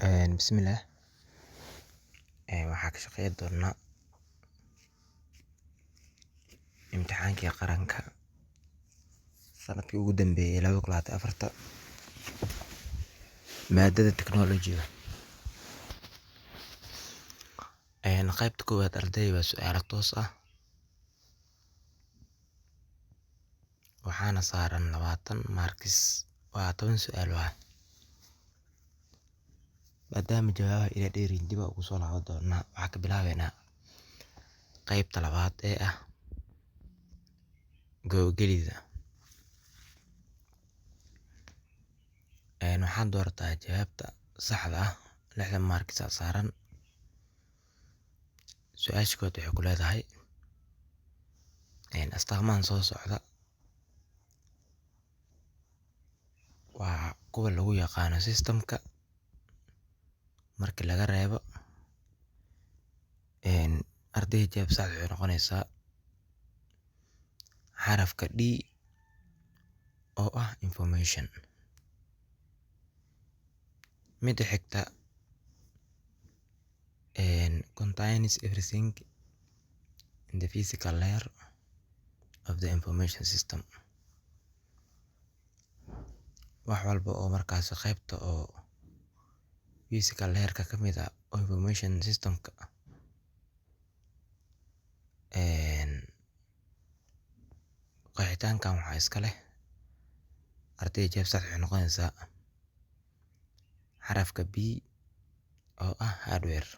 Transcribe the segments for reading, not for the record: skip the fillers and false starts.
Bismillah. Waxaan ka shaqeyn doonaa imtixaankii qaranka sanadkii ugu dambeeyay 2024 maadada technology-ga. Qaybta koowaad ardayda waa su'aalo toos ah waxaana saaran 20 marks waa 10 su'aal maadaama jawaabaha ila dheeriin dib ugu soo laaban doonaa. Waxaan ka bilaabeynaa qaybta labaad ee ah gabagabada. Waxaan doorataa jawaabta saxda ah 60 marks saaran. Su'aasha koowaad waxay ku leedahay astaamahan soo socda waa kuwa lagu yaqaano system-ka marka laga reebo ardayda jawaab sax waxay noqonaysaa xarafka D oo ah information. Mida xigta contains everything in the physical layer of the information system. Wax walba oo markaas qaybta oo physical layer ka mid ah oo information system-ka qeexitaankan waxaa iska leh ardayda jawaab sax waxay noqonaysaa xarafka B oo ah hardware.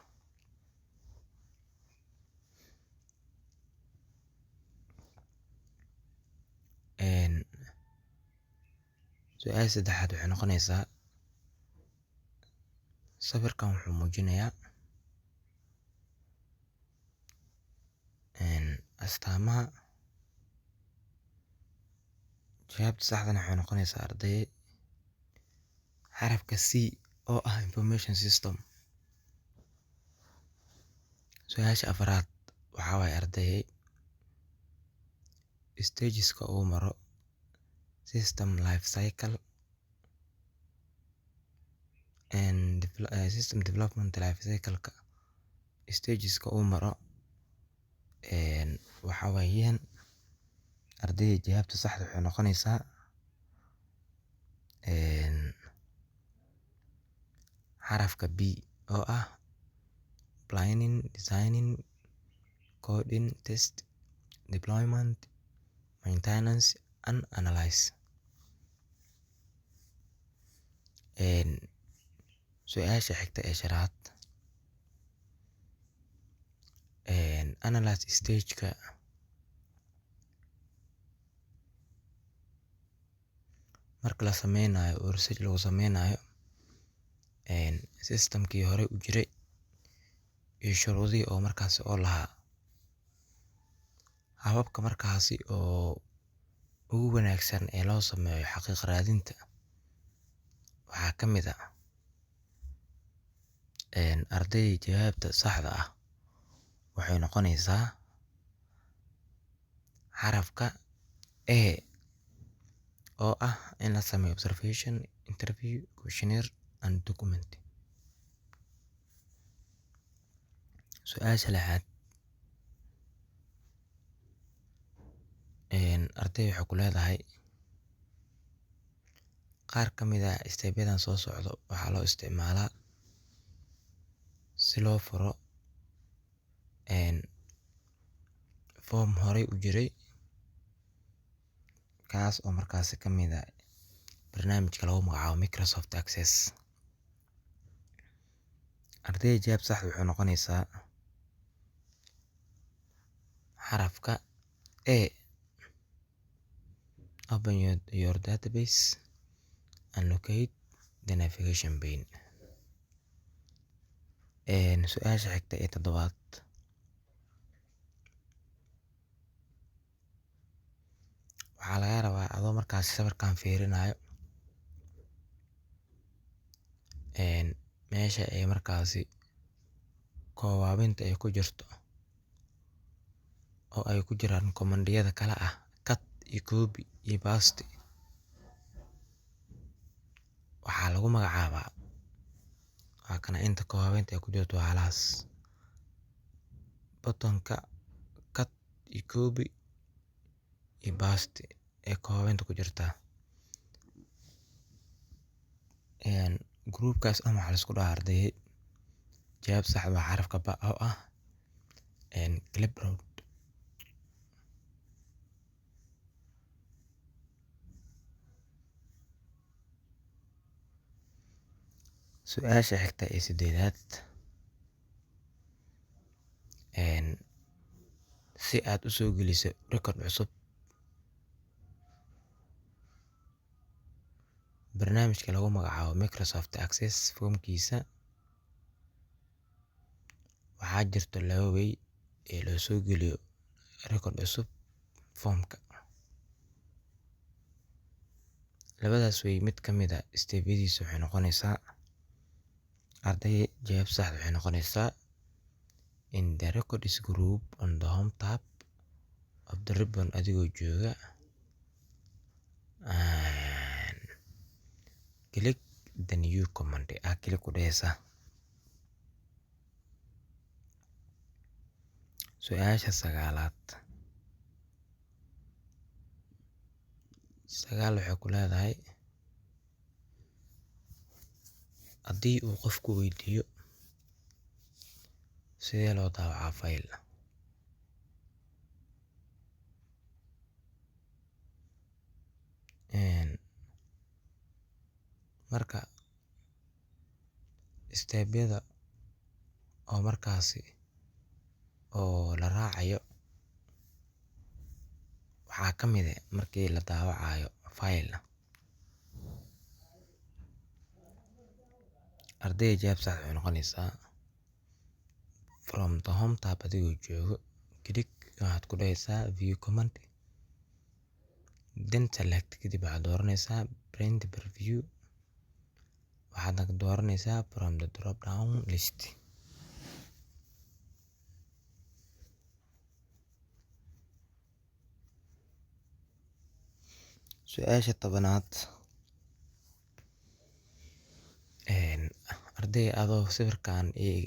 Su'aasha saddexaad waxay noqonaysaa sawirkan wuxuu muujinayaa astaamaha. Jawaabta saxda waxay noqonaysaa arday xarafka C oo ah information system. Su'aasha afraad waxaa waaye arday stages-ka uu maro system life cycle and system development life cycle-ka stages-ka uu maro waxaa weeyaan ardayda jawaabta saxda waxay noqonaysaa xarafka B oo ah planning, designing, coding, test, deployment, maintenance and analyze. Su'aasha xigta ee shanaad analyze stage-ka marka la sameynayo oo research lagu sameynayo system-kii hore u jiray iyo shuruudihii oo markaas oo lahaa hababka markaasi oo ugu wanaagsan ee loo sameeyo xaqiiq raadinta. Waxaa ka mid ah ardayda jawaabta saxda ah waxay noqonaysaa xarafka A oo ah in la sameeyo observation, interview, questionnaire and document. Su'aasha lixaad arday waxay ku leedahay qaar ka mid ah step-yadan soo socda waxaa loo isticmaalaa si loo furo form horey u jiray kaas oo markaasi ka mid ah barnaamijka lagu magacaabo Microsoft Access. Ardayda jawaab sax waxay noqonaysaa xarafka A open your database and locate the navigation pane. Su'aasha xigta ee toddobaad waxaa laga rabaa adoo markaas sawirkan fiirinayo meesha ay markaasi koobabinta ay ku jirto oo ay ku jiraan command-yada kala ah cut iyo copy iyo paste. Waxaa lagu magacaabaa waa kana inta koobaabinta ay ku jirto waa halaas buttonka cut iyo copy iyo paste ee koobaabinta ku jirta groupkaas ama waxa la isku dhahaa ardayda jawaab sax waa xarafka ba oo ah clipboard. Su'aasha xigta ee sideedaad si aad u soo geliso record cusub barnaamijka lagu magacaabo Microsoft Access formkiisa waxaa jirto laba way ee loo soo geliyo record cusub formka. Labadaas way mid ka mid ah steebyadiisa waxay noqonaysaa arday jawaab sax waxay noqonaysaa in the record is group on the home tab of the ribbon adigoo jooga click the new command click ku dhehaysa. Su'aasha sagaalaad waxay ku leedahay haddii uu qofku weydiiyo sidee loo daawacaa fayl marka steebyada oo markaasi oo la raacayo waxaa ka mid ah markii la daawacayo fayl arday jawaab sax waxay noqonaysaa from the home tab adigoo joogo click waxaad ku dhehaysaa view command then select kadib waxaad dooranaysaa print preview waxaadna dooranaysaa from the drop down list. Su'aasha tobanaad arday adoo sawirkan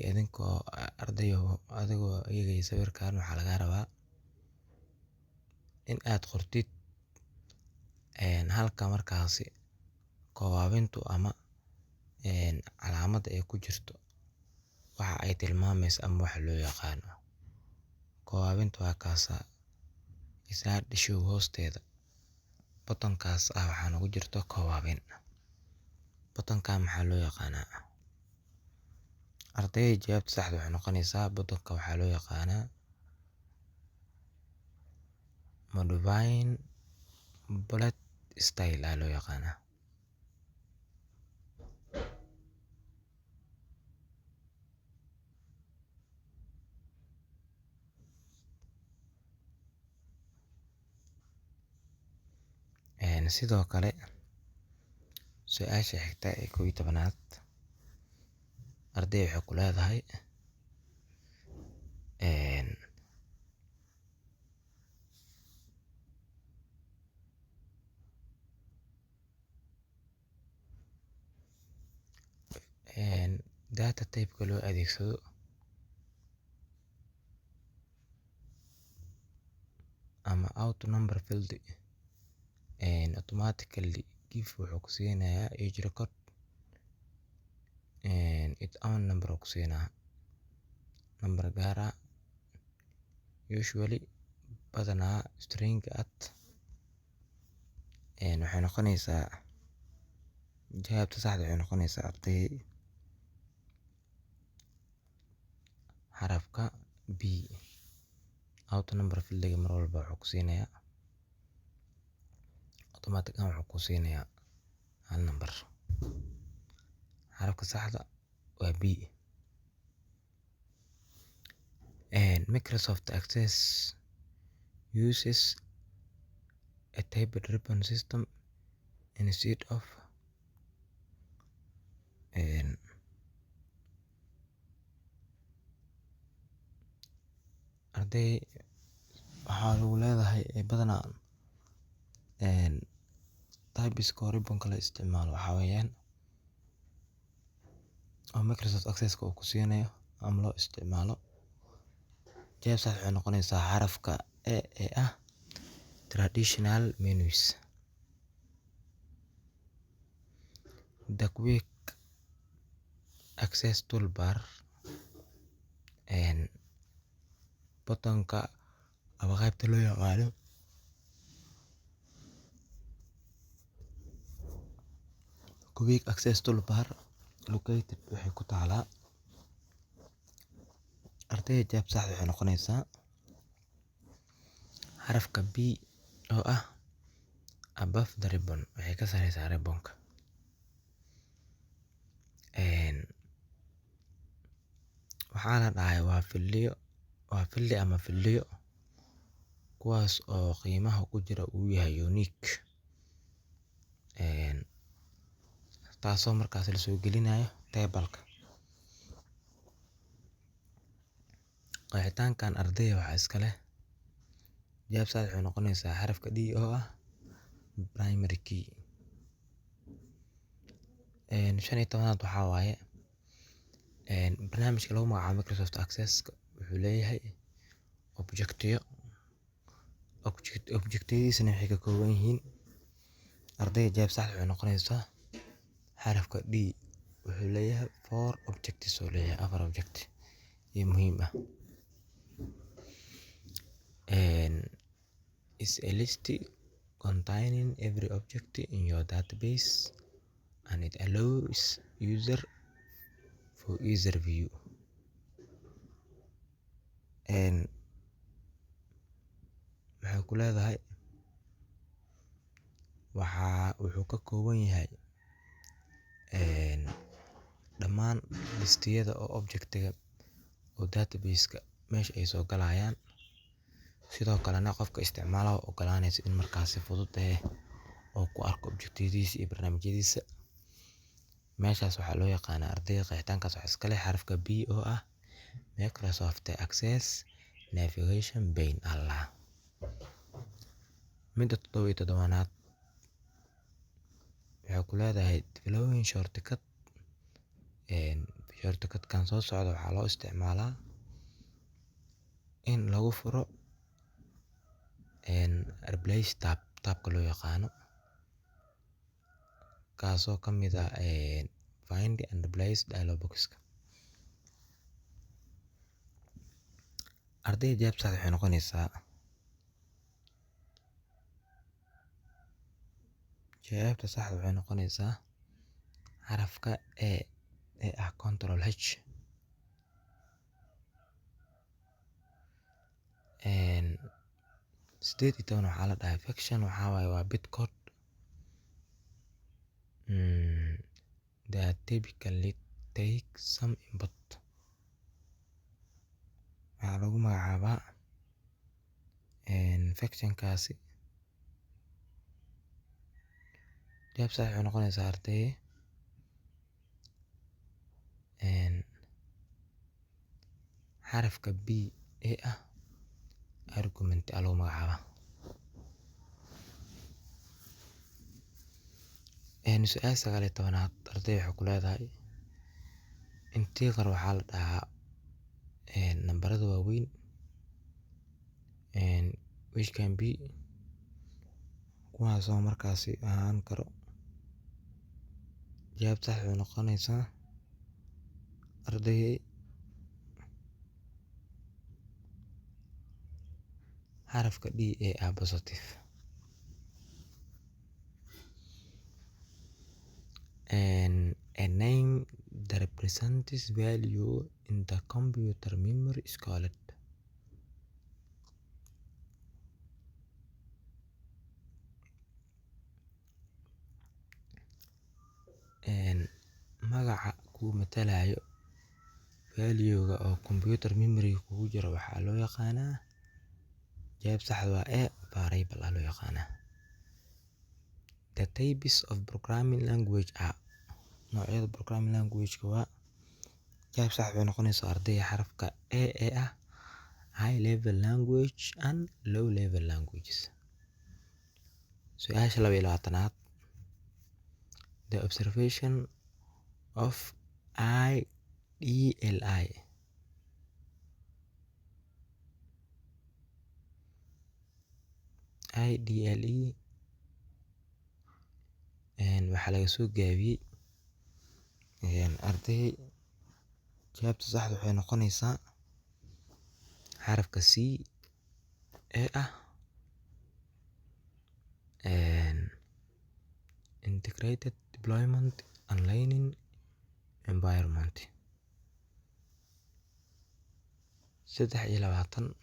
idinkoo ardayo adigoo eegay sawirkan waxaa laga rabaa in aad qortid halka markaasi koobaabintu ama calaamadda ay ku jirto waxa ay tilmaamayso ama waxa loo yaqaano koobaabintu waa kaasa insert show hoosteeda buttonkaas waxaa nagu jirto koobaabin buttonka maxaa loo yaqaanaa arday jawaabta saxda waxay noqonaysaa buttonka waxaa loo yaqaanaa modifying bullet style loo yaqaanaa. Sidoo kale su'aasha xigta ee 11aad arday waxay ku leedahay data type-ka loo adeegsado ama auto number field automatically give wuxuu ku siinayaa age record its own number ku siinaa number gaar ah usually badanaa string at waxay noqonaysaa jawaabta saxda waxay noqonaysaa arday xarafka b auto number field mar walba wuxuu ku siinayaa automatic wuxuu ku siinayaa hal number xarafka saxda waa b. Microsoft Access uses a typed ribbon system instead of arday waxaa lagu leedahay badanaa typeska ribbonka la isticmaalo waxaa weeyaan oo Microsoft Access uu ku siinayo ama loo isticmaalo. Jawaabta sax waxay noqonaysaa xarafka A ee ah traditional menus. The quick access toolbar buttonka ama qaybta loo yaqaano quick access toolbar located waxay ku taalaa ardayda. Jawaabta sax waxay noqonaysaa xarafka B oo ah above the ribbon, waxay ka sareysaa ribbonka. Waxaa la dhahay waa fildi ama fildiyo kuwaas oo qiimaha ku jira uu yahay unique, taasoo markaas la soo gelinayo table-ka. Qeexitaankan ardayda waxaa iska leh. Jawaabta sax waxay noqonaysaa xarafka D oo ah primary key. 15aad waxaa waaye barnaamijka lagu magacaabo Microsoft Access wuxuu leeyahay objectyadiisana waxay ka kooban yihiin ardayda. Jawaabta sax waxay noqonaysaa xarafka D wuxuu leeyahay 4 objects oo leeyahay 4 object ee muhiim ah. Is a list containing every object in your database and it allows user for easier view. Waxay ku leedahay wuxuu ka kooban yahay dhammaan listiyada oo objectiga oo database-ka meesha ay soo galayaan. Sidoo kalena qofka isticmaalaha u ogolaanaysa in markaas si fudud oo ku arko objectyadiisa iyo barnaamijyadiisa. Meeshaas waxaa loo yaqaanaa ardayda. Qeexitaankaas waxaa iska leh xarafka B oo ah Microsoft Access Navigation Pane Allah. Midda 17aad waxay ku leedahay following shortcut. Shortcut-kan soo socda waxaa loo isticmaalaa in lagu furo replace tabka loo yaqaano, kaasoo ka mid ah find and replace dialog box-ka. Ardayda jawaabta sax waxay noqonaysaa xarafka A ee ah control H. 18 waxaa la dhahay function waxaa waaye waa bitcode that typically take some input. Waxaa lagu magacaabaa functionkaasi. Jawaabta sax waxay noqonaysaa ardayda xarafka B ee ah argument lagu magacaabaa. Su'aasha 19aad ardayda waxay ku leedahay integer waxaa la dhahaa nambarada waaweyn which can be kuwaasoo markaasi ahaan karo. Jawaabta sax waxay noqonaysaa ardayda xarafka D ee ah positive. A name that represents value in the computer memory is called. Magaca ku matalayo value-ga oo computer memory kugu jiro waxaa loo yaqaanaa. Jawaabta sax waa A variable loo yaqaanaa. The types of programming language are noocyada programming language-ka waa. Jawaabta sax waxay noqonaysaa ardayda xarafka A ee ah high level language and low level languages. Su'aasha 22aad the observation of IDLI waxaa laga soo gaabiyey arday jawaabta saxda waxay noqonaysaa xarafka C ee ah Integrated Deployment and Learning Environment. 23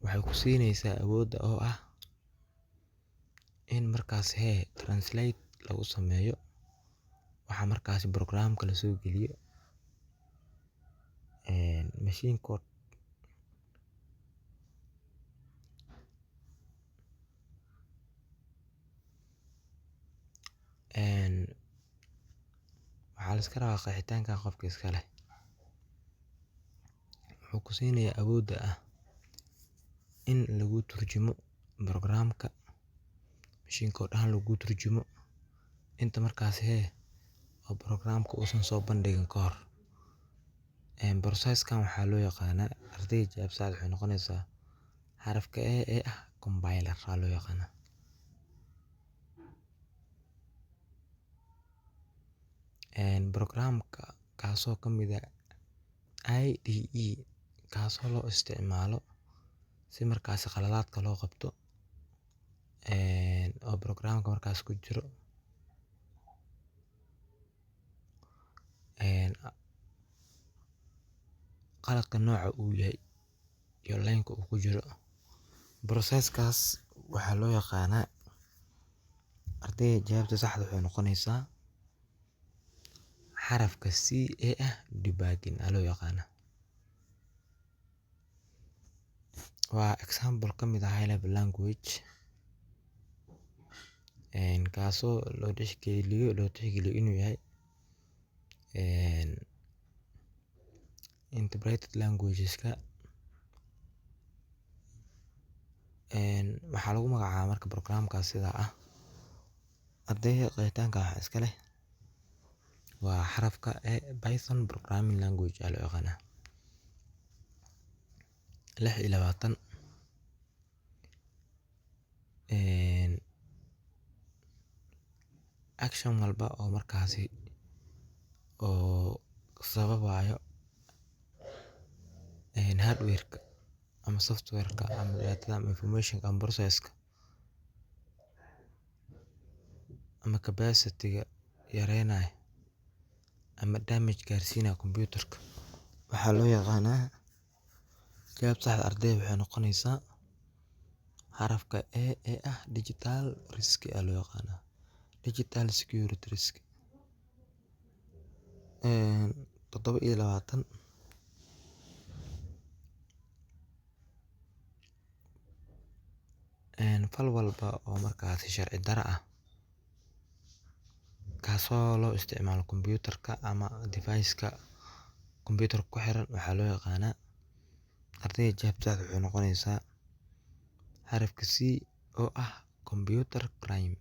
waxay ku siinaysaa awoodda oo ah in markaas translate lagu sameeyo waxa markaas programka la soo geliyo machine code waxaa la iska rabaa qeexitaanka qofka iska leh wuxuu ku siinayaa awoodda ah in lagu turjumo programka machine code ahaan lagu turjumo inta markaas oo programka uusan soo bandhigin ka hor process-kan waxaa loo yaqaanaa ardayda jawaabta saxda waxay noqonaysaa xarafka ee ah compiler aa loo yaqaanaa programka kaasoo ka mid ah IDE kaasoo loo isticmaalo si markaas khaladaadka loo qabto oo programka markaas ku jiro qaladka nooca uu yahay iyo line-ka uu ku jiro process-kaas waxaa loo yaqaanaa ardayda jawaabta saxda waxay noqonaysaa xarafka C ee ah debugging aa loo yaqaanaa waa example ka mid ah high level language kaasoo loo tixgeliyo inuu yahay integrated languageska waxaa lagu magacaabaa marka programkaas sidaa ah ardayda qeexitaanka waxaa iska leh waa xarafka Python programming language aa loo yaqaanaa 26 action walba oo markaasi oo sababayo hardware-ka ama software-ka ama data ama information-ka ama process-ka ama capacity-ga yareynayo ama damage gaarsiinayo computer-ka waxaa loo yaqaanaa jawaabta saxda ardayda waxay noqonaysaa xarafka ee ah digital risk aa loo yaqaanaa digital security risk 27 fal walba oo markaasi sharci dara ah kaasoo loo isticmaalo computer-ka ama device-ka computer-ka ku xiran waxaa loo yaqaanaa ardayda jawaabta saxda waxay noqonaysaa xarafka C oo ah computer crime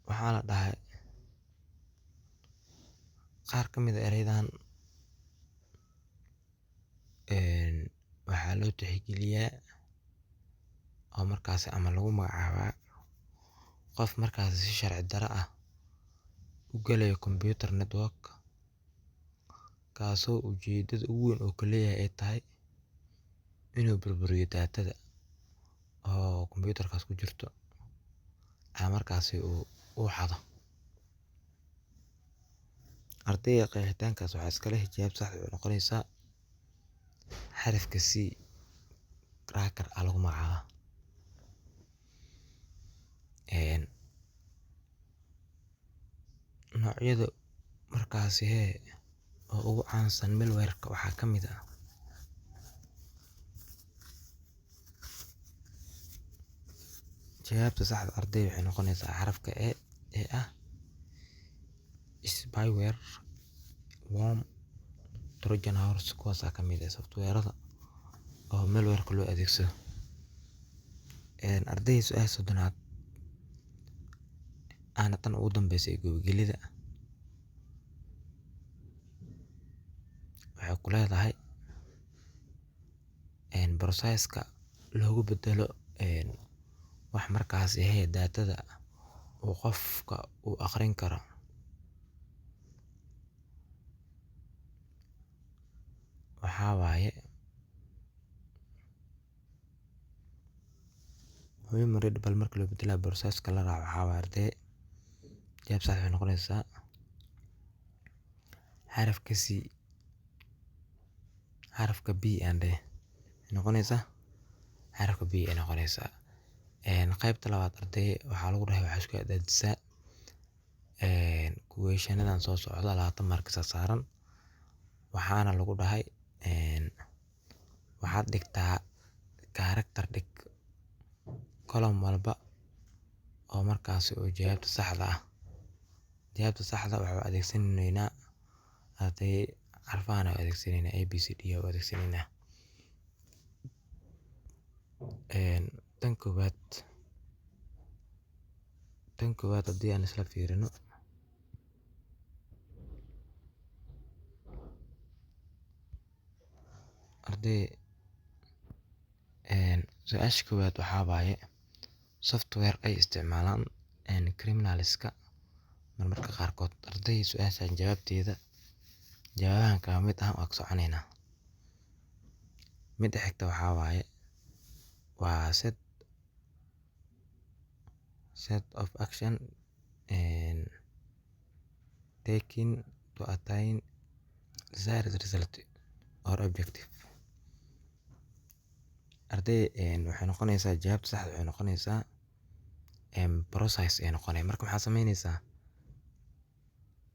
waxaa la dhahay qaar ka mid ah ereydan waxaa loo tixgeliyaa oo markaasi ama lagu magacaabaa qof markaasi si sharci dara ah u galayo computer network kaasoo ujeedada ugu weyn oo ka leeyahay ay tahay inuu burburiyo daatada oo computer-kaas ku jirto ama markaasi uu xado ardayda qeexitaankaas waxaa iska leh jawaabta saxda waxay noqonaysaa xarafka C cracker aa lagu magacaabaa noocyada markaasi oo ugu caansan malware-ka waxaa ka mid ah jawaabta saxda ardayda waxay noqonaysaa xarafka ee ah spyware worm trojan horse kuwaasaa ka mid ah software-ada oo malware-ka loo adeegsado ardayda su'aasha soddonaad aana tan ugu dambaysa ee gabagelyada waxay ku leedahay processka loogu bedelo wax markaas datada uu qofka uu akhrin karo. Waxaa waaye memory readable marka loo bedelayo processka la raaco waxaa waaye arday jawaab sax waxay noqonaysaa xarafka C xarafka B aan dhahe waxay noqonaysaa xarafka B ay noqonaysaa. Qaybta labaad arday waxaa lagu dhahay waxaa isku hagaajisaa kuweeshanadan soo socda 20 marks saaran waxaana lagu dhahay waxaad dhigtaa character dhig column walba oo markaas oo jawaabta saxda ah. Jawaabta saxda waxaa adeegsanaynaa arday xarfahan adeegsanaynaa ABCD oo adeegsanaynaa. tan koowaad haddii aan isla fiirino arday su'aasha koowaad waxaa waaye software ay isticmaalaan criminalska marmarka qaarkood. Arday su'aashan jawaabteeda jawaabahan ka mid ah waa ka soconaynaa. Midda xigta waxaa waaye waa set of action taken to attain desired result or objective. Arday waxay noqonaysaa jawaabta saxda waxay noqonaysaa process ay noqonay. Marka maxaa samaynaysaa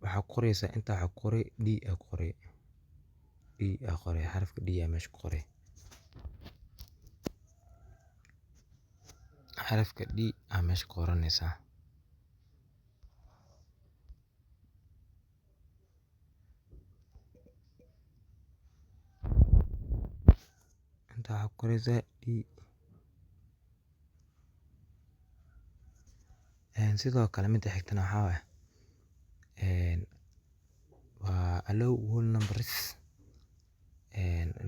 waxaa ku qoraysaa inta waxaa ku qoray D aa ku qoray xarafka D aa meesha ku qoray xarafka D aa meesha ku qoranaysaa. inta waxaa ku qoraysaa D. sidoo kale midda xigtana waxaa waaye waa allow whole numbers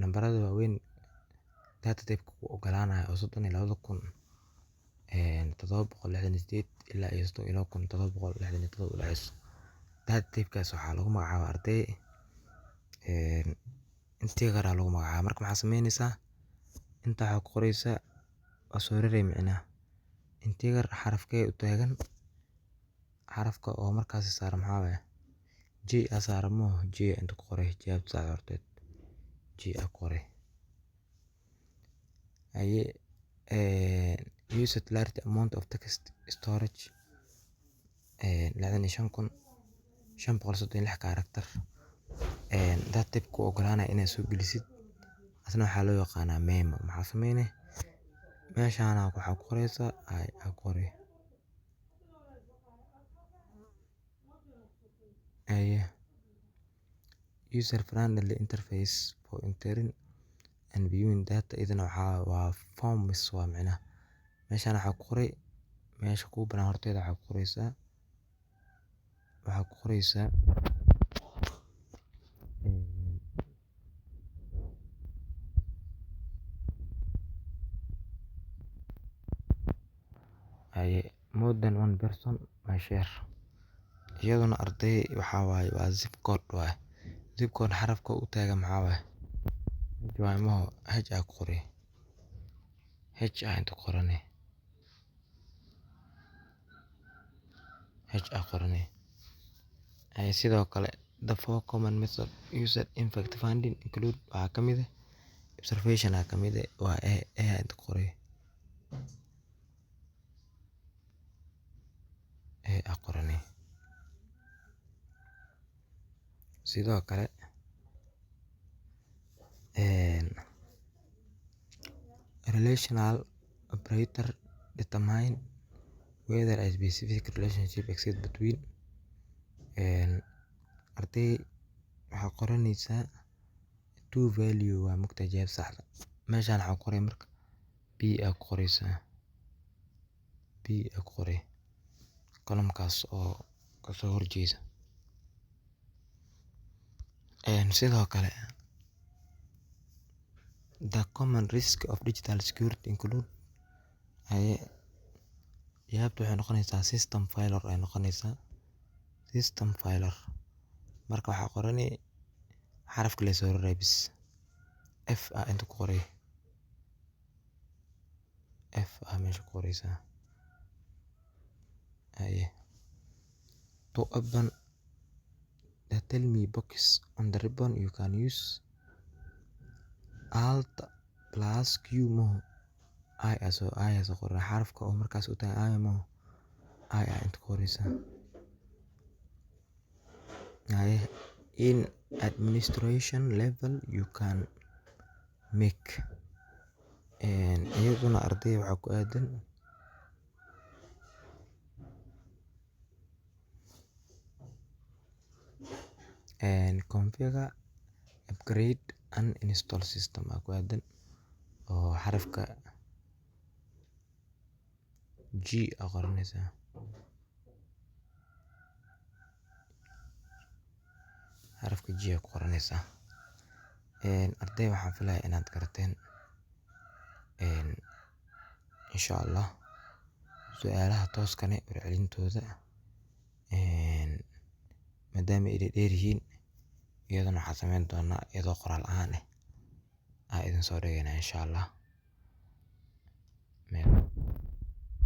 nambarada waaweyn data type ku ogolaanaya oo 32,768 ilaa 32,767 u dhexeyso. Data type kaas waxaa lagu magacaabaa arday integer aa lagu magacaabaa. Marka maxaa samaynaysaa inta waxaa ku qoraysaa waa soo raray micnaha integer xarafkee u taagan xarafka oo markaas saaran maxaa waaye J aa saaran J inta ku qoray jawaabta saxda horteed J aa ku qoray. Used large amount of text storage 65,536 character data type ku ogolaanaya inaad soo gelisid asna waxaa loo yaqaanaa memo. Maxaa samaynay meeshaan waxaa ku qoraysaa I aa ku qoray user friendly interface for entering and viewing data idana waa forms waa micnaha meeshaan waxaa ku qoray meesha kuu banaan horteeda waxaa ku qoraysaa more than one person may share. iyaduna arday waxaa waaye waa zip code waaye zip code xarafka u taagan maxaa waaye H aa ku qoray H aa inta qoranay H aa qoranay. sidoo kale the four common method used in fact finding include waxaa ka mid ah observation aa ka mid ah waa A aa inta qoray aa qoranay. sidoo kale relational operator determine whether a specific relationship exists between arday waxaa qoranaysaa two value waa mugta jawaab saxda. meeshaan waxaa ku qoray marka B aa ku qoraysaa B aa ku qori column kaas oo kasoo horjeeda. Sidoo kale the common risk of digital security include jawaabta waxay noqonaysaa system failure ay noqonaysaa system failure. Marka waxaa qorani xarafka la soo raray bis F aa inta ku qoray F aa meesha ku qoraysaa to open the tell me box on the ribbon you can use alt plus q mo I aso qoran xarafka oo markaas u tahay I mo I aa inta ku qoraysaa in administration level you can make iyaduna ardayda waxaa ku aadan configure upgrade and install system aa ku aadan oo xarafka G aa qoranaysaa xarafka G aa ku qoranaysaa. Arday waxaan filayaa inaad garateen insha Allah su'aalaha tooskane warcelintooda maadaama ay dheer yihiin iyadana waxaan samayn doonaa iyadoo qoraal ahaan aa idin soo dhigayna insha Allah.